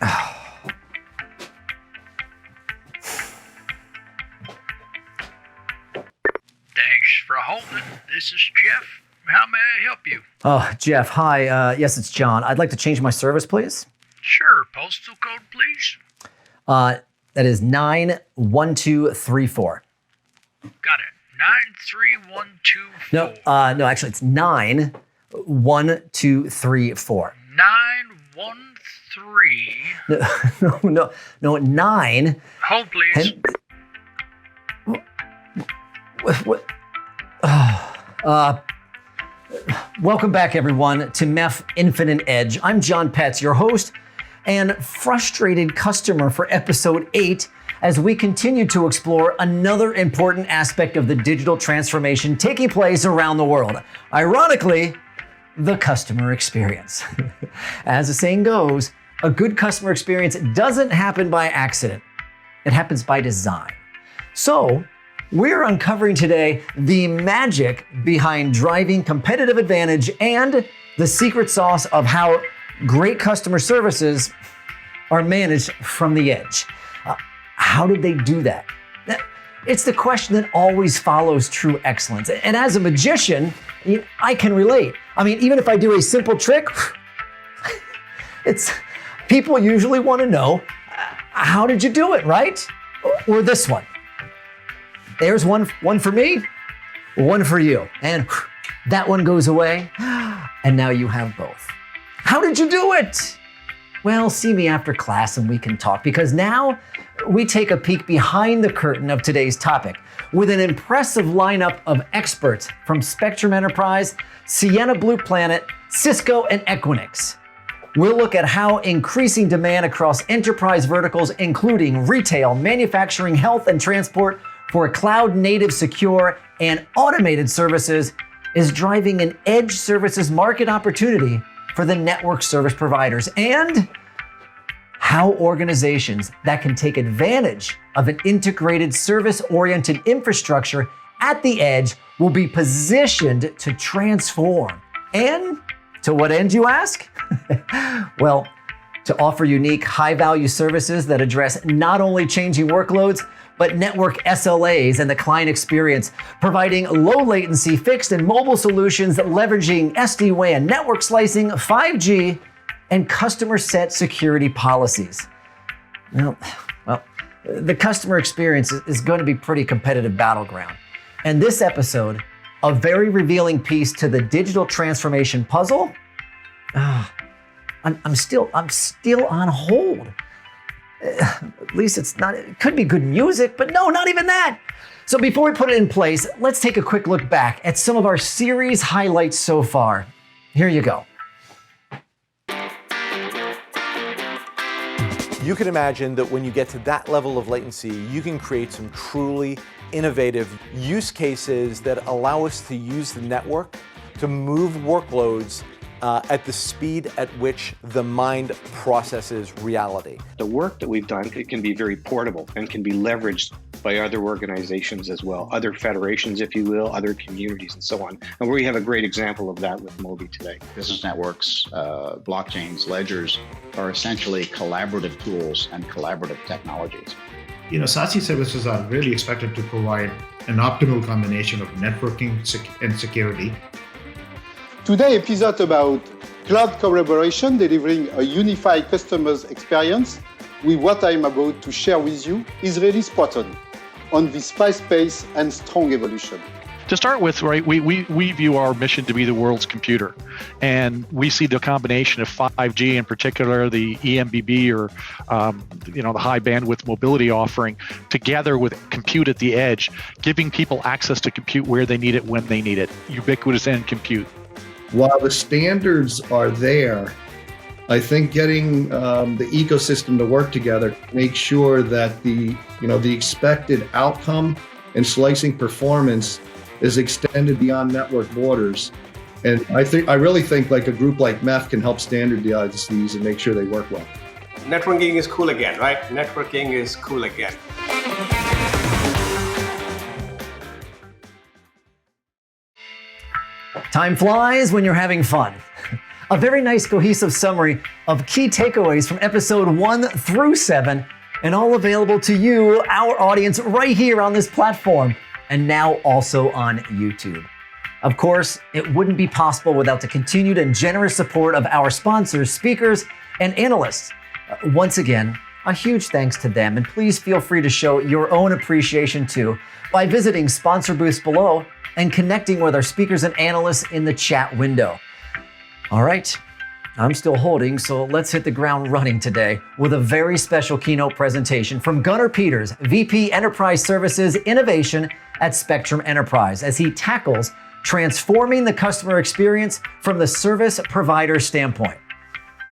Thanks for holding. This is Jeff. How may I help you? Oh, Jeff, hi. Yes, it's John. I'd like to change my service, please. Sure. Postal code, please. That is 91234. Got it. 93124. No, actually, it's 91234. 913. No, 9. Hold, please. What? Welcome back, everyone, to MEF Infinite Edge. I'm John Petz, your host and frustrated customer for episode 8, as we continue to explore another important aspect of the digital transformation taking place around the world. Ironically, the customer experience. As the saying goes, a good customer experience doesn't happen by accident. It happens by design. So, we're uncovering today the magic behind driving competitive advantage and the secret sauce of how great customer services are managed from the edge. How did they do that? It's the question that always follows true excellence. And as a magician, I can relate. I mean, even if I do a simple trick, people usually want to know, how did you do it, right? Or this one. There's one for me, one for you. And that one goes away, and now you have both. How did you do it? Well, see me after class and we can talk, because now we take a peek behind the curtain of today's topic with an impressive lineup of experts from Spectrum Enterprise, Sienna Blue Planet, Cisco, and Equinix. We'll look at how increasing demand across enterprise verticals, including retail, manufacturing, health, and transport, for cloud-native, secure, and automated services is driving an edge services market opportunity for the network service providers, and how organizations that can take advantage of an integrated service-oriented infrastructure at the edge will be positioned to transform. And to what end, you ask? Well, to offer unique, high-value services that address not only changing workloads, but network SLAs and the client experience, providing low latency fixed and mobile solutions leveraging SD-WAN, network slicing, 5G, and customer set security policies. Well, the customer experience is going to be pretty competitive battleground. And this episode, a very revealing piece to the digital transformation puzzle. I'm still on hold. At least it could be good music, but no, not even that. So before we put it in place, let's take a quick look back at some of our series highlights so far. Here you go. You can imagine that when you get to that level of latency, you can create some truly innovative use cases that allow us to use the network to move workloads at the speed at which the mind processes reality. The work that we've done, it can be very portable and can be leveraged by other organizations as well, other federations, if you will, other communities and so on. And we have a great example of that with Moby today. Business networks, blockchains, ledgers are essentially collaborative tools and collaborative technologies. SASE services are really expected to provide an optimal combination of networking and security. Today episode about cloud collaboration, delivering a unified customer's experience with what I'm about to share with you is really spot on this fast pace and strong evolution. To start with, right, we view our mission to be the world's computer. And we see the combination of 5G, in particular, the eMBB or the high bandwidth mobility offering, together with compute at the edge, giving people access to compute where they need it, when they need it, ubiquitous end compute. While the standards are there, I think getting the ecosystem to work together, make sure that the expected outcome and slicing performance is extended beyond network borders. And I really think like a group like MEF can help standardize these and make sure they work well. Networking is cool again, right? Networking is cool again. Time flies when you're having fun. a very nice cohesive summary of key takeaways from episode 1 through 7, and all available to you, our audience, right here on this platform, and now also on YouTube. Of course, it wouldn't be possible without the continued and generous support of our sponsors, speakers, and analysts. Once again, a huge thanks to them, and please feel free to show your own appreciation too by visiting sponsor booths below and connecting with our speakers and analysts in the chat window. All right, I'm still holding, so let's hit the ground running today with a very special keynote presentation from Gunnar Peters, VP Enterprise Services Innovation at Spectrum Enterprise, as he tackles transforming the customer experience from the service provider standpoint.